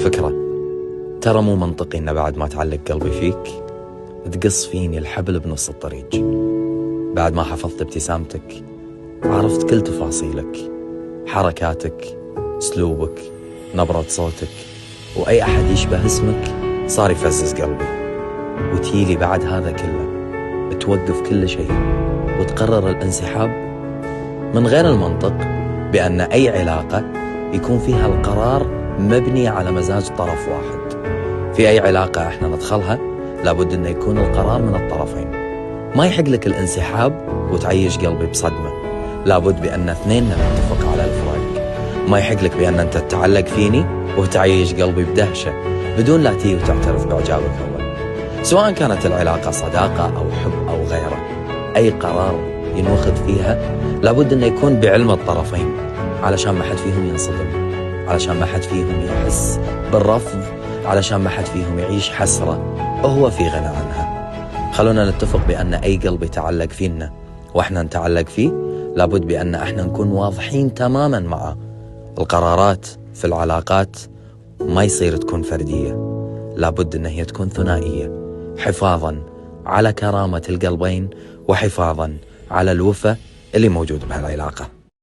فكرة، ترى مو منطقي إن بعد ما تعلق قلبي فيك تقص فيني الحبل بنص الطريق. بعد ما حفظت ابتسامتك، عرفت كل تفاصيلك، حركاتك، اسلوبك، نبرة صوتك، وأي أحد يشبه اسمك صار يفزز قلبي. وتيلي بعد هذا كله توقف كل شيء وتقرر الانسحاب من غير المنطق بأن أي علاقة يكون فيها القرار مبني على مزاج طرف واحد. في أي علاقة احنا ندخلها لابد أن يكون القرار من الطرفين. ما يحق لك الانسحاب وتعيش قلبي بصدمة، لابد بأن اثنيننا نتفق على الفراق. ما يحق لك بأن أنت تتعلق فيني وتعيش قلبي بدهشة بدون لا تي وتعترف بإعجابك أول. سواء كانت العلاقة صداقة أو حب أو غيره، أي قرار ينوخذ فيها لابد أن يكون بعلم الطرفين، علشان ما حد فيهم ينصدم، علشان ما حد فيهم يحس بالرفض، علشان ما حد فيهم يعيش حسرة وهو في غنى عنها. خلونا نتفق بأن أي قلب يتعلق فينا وإحنا نتعلق فيه لابد بأن إحنا نكون واضحين تماما معه. القرارات في العلاقات ما يصير تكون فردية، لابد أن هي تكون ثنائية، حفاظا على كرامة القلبين وحفاظا على الوفا اللي موجود بهالعلاقة.